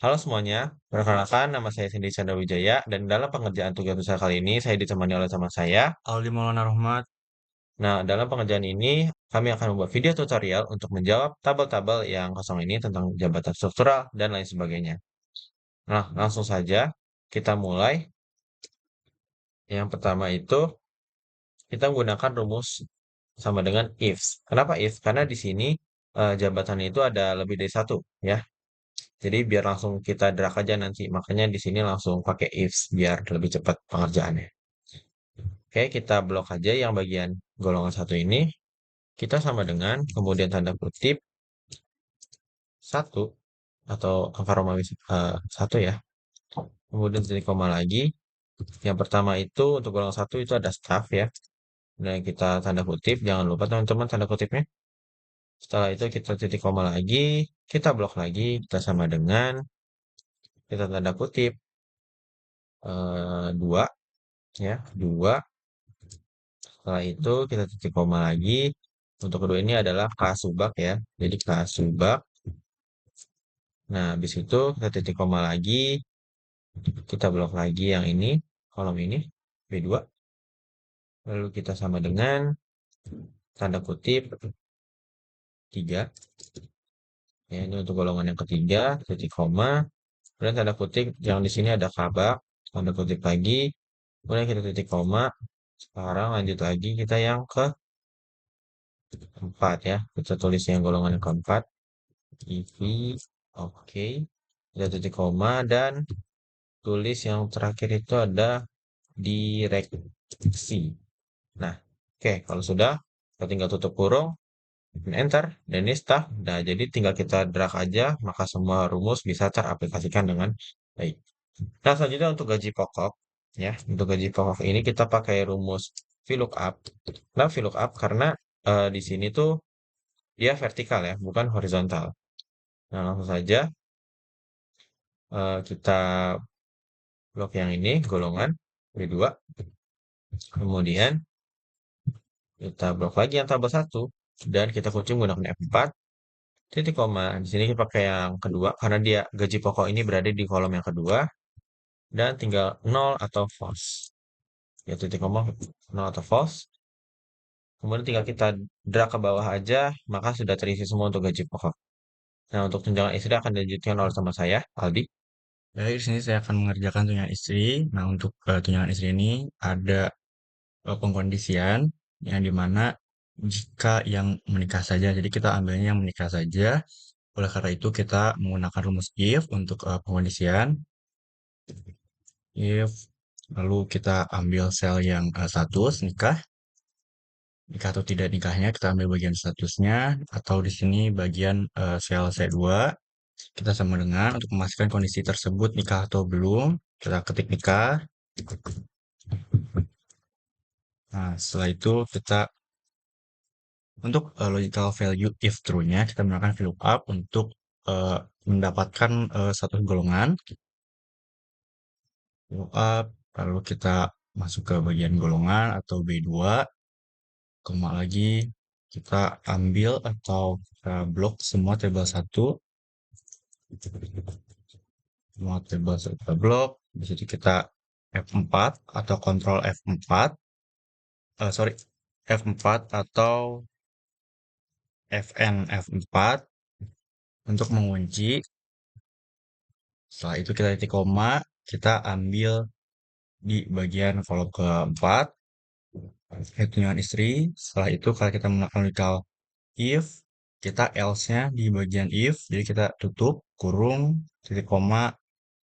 Halo semuanya, perkenalkan nama saya Cindy Wijaya dan dalam pengerjaan tugas besar kali ini saya ditemani oleh teman saya. Aldi Maulana Rohmat. Nah, dalam pengerjaan ini kami akan membuat video tutorial untuk menjawab tabel-tabel yang kosong ini tentang jabatan struktural dan lain sebagainya. Nah, langsung saja kita mulai. Yang pertama itu kita menggunakan rumus sama dengan if. Kenapa if? Karena di sini jabatannya itu ada lebih dari satu, ya. Jadi biar langsung kita drag aja nanti. Makanya di sini langsung pakai if biar lebih cepat pengerjaannya. Oke, kita blok aja yang bagian golongan satu ini. Kita sama dengan kemudian tanda kutip satu atau angka Romawi satu ya. Kemudian titik koma lagi. Yang pertama itu untuk golongan satu itu ada staff ya. Dan kita tanda kutip, jangan lupa teman-teman tanda kutipnya. Setelah itu kita titik koma lagi, kita blok lagi, kita sama dengan kita tanda kutip 2 ya, 2. Setelah itu kita titik koma lagi. Untuk kedua ini adalah K-subak ya. Jadi K-subak. Nah, habis itu kita titik koma lagi. Kita blok lagi yang ini, kolom ini, B2. Lalu kita sama dengan tanda kutip 3. Ya, ini untuk golongan yang ketiga, titik koma. Kemudian tanda kutip yang di sini ada kabak, tanda kutip lagi. Kemudian kita titik koma. Sekarang lanjut lagi kita yang keempat ya. Kita tulis yang golongan yang keempat. IV, oke. Kita titik koma dan tulis yang terakhir itu ada direksi. Nah, oke, kalau sudah, kita tinggal tutup kurung, dan enter, dan ini staff. Nah, jadi tinggal kita drag aja, maka semua rumus bisa teraplikasikan dengan baik. Nah, selanjutnya untuk gaji pokok, ya, untuk gaji pokok ini kita pakai rumus VLOOKUP. Nah, VLOOKUP karena di sini tuh dia vertikal ya, bukan horizontal. Nah, langsung saja kita blok yang ini, golongan B2. Kemudian kita blok lagi yang tabel 1 dan kita kunci menggunakan F4 titik koma. Di sini kita pakai yang kedua karena dia gaji pokok ini berada di kolom yang kedua dan tinggal 0 atau false. Ya titik koma 0 atau false. Kemudian tinggal kita drag ke bawah aja, maka sudah terisi semua untuk gaji pokok. Nah, untuk tunjangan istri akan dilanjutkan oleh teman saya, Aldi. Baik, di sini saya akan mengerjakan tunjangan istri. Nah, untuk tunjangan istri ini ada pengkondisian yang dimana jika yang menikah saja, jadi kita ambilnya yang menikah saja. Oleh karena itu kita menggunakan rumus if untuk pengkondisian. If lalu kita ambil sel yang status nikah, nikah atau tidak nikahnya kita ambil bagian statusnya atau di sini bagian sel C2. Kita sama dengan untuk memastikan kondisi tersebut nikah atau belum, kita ketik nikah. Nah, setelah itu kita untuk logical value if true-nya kita menggunakan VLOOKUP untuk mendapatkan satu golongan. VLOOKUP, lalu kita masuk ke bagian golongan atau B2, koma lagi kita ambil atau kita blok semua tabel 1. Semua tabel 1 kita blok. Di situ kita F4 atau Ctrl F4. Sorry, F4 atau Fn F4 untuk mengunci. Setelah itu kita titik koma, kita ambil di bagian kolom keempat, hitungan istri. Setelah itu kalau kita menggunakan logical if, kita else-nya di bagian if, jadi kita tutup, kurung, titik koma,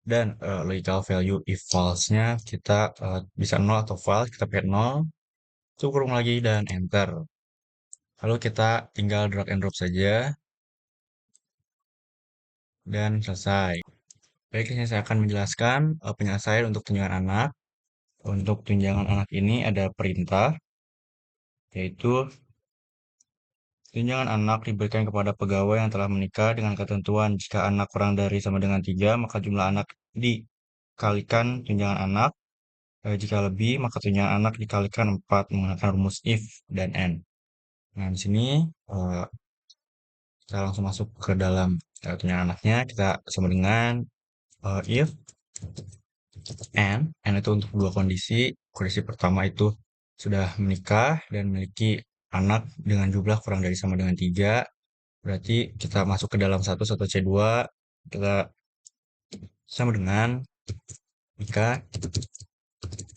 dan logical value if false-nya kita bisa 0 atau false, kita pakai 0, tutup kurung lagi, dan enter. Lalu kita tinggal drag and drop saja, dan selesai. Baik, di sini saya akan menjelaskan penyelesaian untuk tunjangan anak. Untuk tunjangan anak ini ada perintah, yaitu tunjangan anak diberikan kepada pegawai yang telah menikah dengan ketentuan jika anak kurang dari sama dengan 3, maka jumlah anak dikalikan tunjangan anak. Jika lebih, maka tunjangan anak dikalikan 4 menggunakan rumus if dan and. Nah, di sini kita langsung masuk ke dalam tunjangan anaknya. Kita sama dengan if and itu untuk dua kondisi. Kondisi pertama itu sudah menikah dan memiliki anak dengan jumlah kurang dari sama dengan 3. Berarti kita masuk ke dalam satu C2, kita sama dengan nikah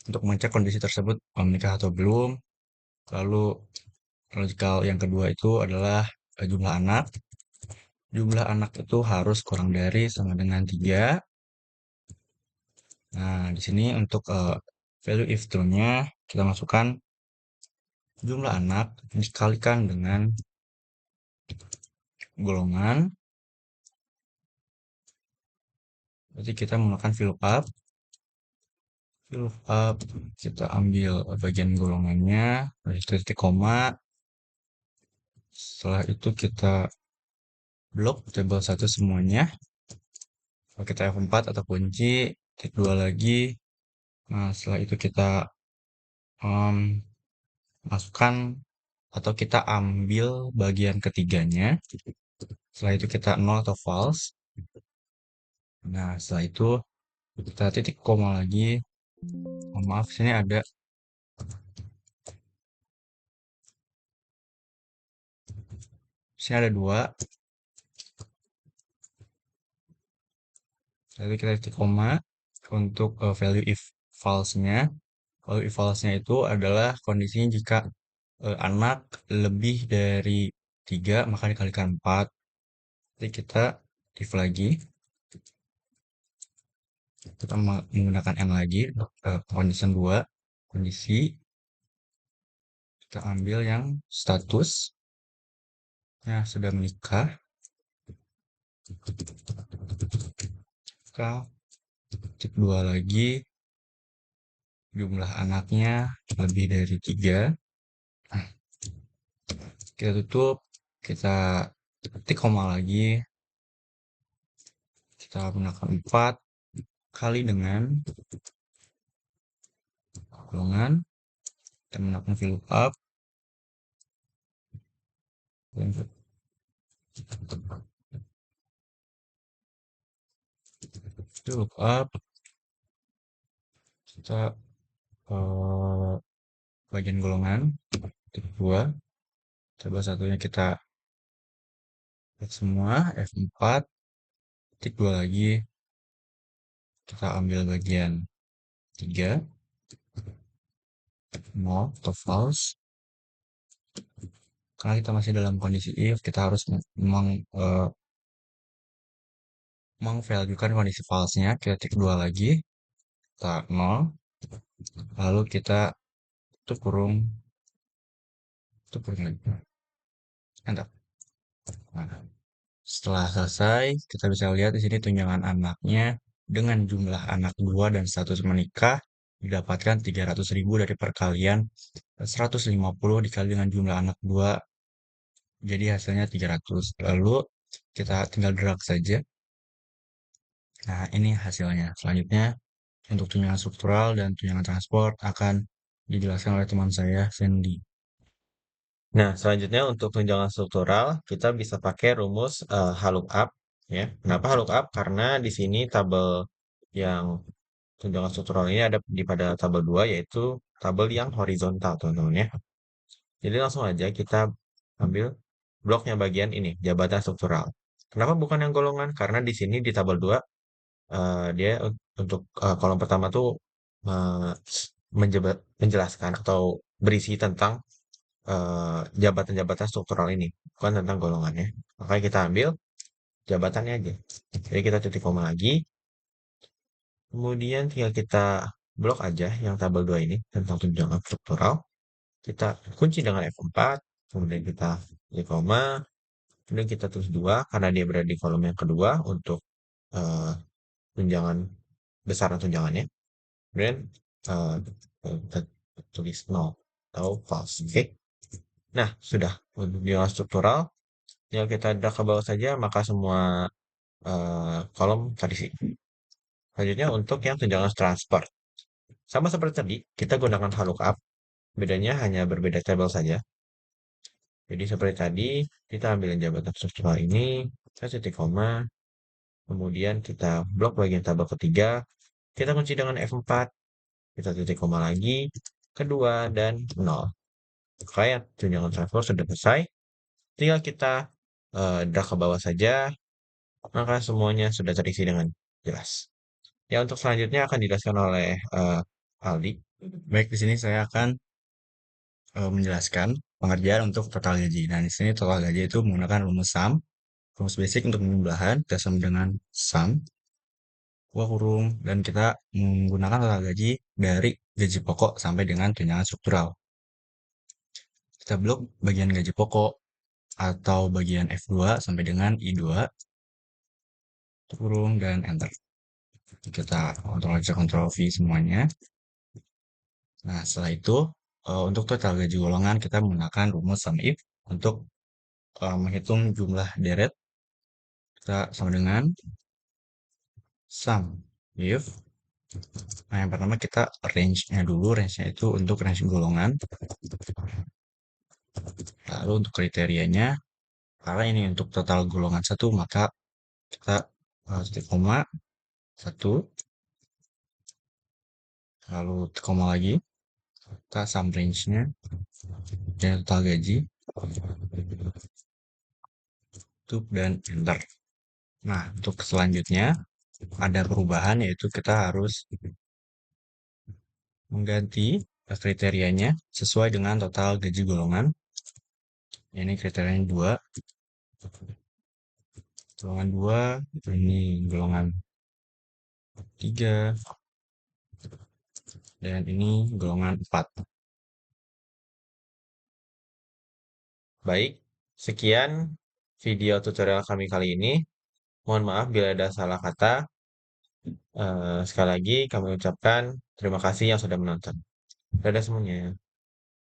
untuk mengecek kondisi tersebut menikah atau belum. Lalu logikal yang kedua itu adalah jumlah anak. Jumlah anak itu harus kurang dari sama dengan 3. Nah, di sini untuk value if true-nya kita masukkan jumlah anak dikalikan dengan golongan. Berarti kita menggunakan VLOOKUP. VLOOKUP kita ambil bagian golongannya, dari titik koma. Setelah itu kita blok tabel 1 semuanya. Kalau kita F4 atau kunci, titik 2 lagi. Nah, setelah itu kita masukkan atau kita ambil bagian ketiganya. Setelah itu kita nol atau false. Nah, setelah itu kita titik koma lagi. Oh, maaf, sini ada dua. Lalu kita titik koma untuk value if false-nya. Value if false-nya itu adalah kondisinya jika anak lebih dari 3 maka dikalikan 4. Jadi kita if lagi. Kita menggunakan n lagi untuk kondisi 2. Kondisi kita ambil yang statusnya sudah menikah. Kita titik 2 lagi. Jumlah anaknya lebih dari 3. Kita tutup. Kita ketik koma lagi. Kita gunakan 4 kali dengan golongan. Kita menggunakan VLOOKUP. VLOOKUP. Kita bagian golongan. Titik 2. Coba satunya kita lihat semua. F4. Titik 2 lagi. Kita ambil bagian 3. 0 atau false. Karena kita masih dalam kondisi if, kita harus mengvaluekan kondisi false-nya. Kita titik 2 lagi. Kita 0. Lalu kita tutup kurung lagi. Enter. Nah, setelah selesai, kita bisa lihat di sini tunjangan anaknya dengan jumlah anak 2 dan status menikah didapatkan 300.000 dari perkalian 150 dikali dengan jumlah anak 2, jadi hasilnya 300. Lalu kita tinggal drag saja. Nah, ini hasilnya. Selanjutnya untuk tunjangan struktural dan tunjangan transport akan dijelaskan oleh teman saya, Sandy. Nah, selanjutnya untuk tunjangan struktural, kita bisa pakai rumus HLOOKUP, ya. Kenapa HLOOKUP? Karena di sini tabel yang tunjangan struktural ini ada di pada tabel 2, yaitu tabel yang horizontal, teman-teman ya. Jadi langsung aja kita ambil bloknya bagian ini, jabatan struktural. Kenapa bukan yang golongan? Karena di sini di tabel 2, dia untuk kolom pertama tuh eh, menjelaskan atau berisi tentang jabatan-jabatan struktural ini, bukan tentang golongannya. Makanya kita ambil jabatannya aja. Jadi kita titik koma lagi, kemudian tinggal kita blok aja yang tabel 2 ini tentang tunjangan struktural. Kita kunci dengan F4, kemudian kita titik koma, kemudian kita tulis 2 karena dia berada di kolom yang kedua untuk eh, tunjangan besaran tunjangannya. Kemudian eh, kita tulis 0 atau false. Oke. Nah, sudah untuk tunjangan struktural. Tinggal kita drag ke bawah saja, maka semua kolom terisi. Selanjutnya untuk yang tunjangan transport. Sama seperti tadi, kita gunakan VLOOKUP. Bedanya hanya berbeda tabel saja. Jadi seperti tadi, kita ambil jabatan struktural ini, kita titik koma, kemudian kita blok bagian tabel ketiga, kita kunci dengan F4, kita titik koma lagi, kedua, dan 0. Kayak tunjangan transfer sudah selesai, tinggal kita drag ke bawah saja, maka semuanya sudah terisi dengan jelas. Ya, untuk selanjutnya akan dijelaskan oleh Aldi. Baik, di sini saya akan menjelaskan pengerjaan untuk total gaji. Nah, di sini total gaji itu menggunakan rumus sum, rumus basic untuk pembuahan, kita sama dengan sum, buah kurung, dan kita menggunakan total gaji dari gaji pokok sampai dengan tunjangan struktural. Kita blok bagian gaji pokok atau bagian F2 sampai dengan I2, kurung, dan enter. Kita Ctrl C, Ctrl V semuanya. Nah, setelah itu, untuk total gaji golongan kita menggunakan rumus sum if untuk menghitung jumlah deret. Kita sama dengan sum if. Nah, yang pertama kita range-nya dulu. Range-nya itu untuk range golongan. Lalu untuk kriterianya, karena ini untuk total golongan satu, maka kita titik koma, satu, lalu titik koma lagi, kita sum range-nya, dan total gaji, tutup, dan enter. Nah, untuk selanjutnya, ada perubahan, yaitu kita harus mengganti kriterianya sesuai dengan total gaji golongan. Ini kriterianya 2, golongan 2, ini golongan 3, dan ini golongan 4. Baik, sekian video tutorial kami kali ini. Mohon maaf bila ada salah kata. Sekali lagi kami ucapkan terima kasih yang sudah menonton. Dadah semuanya.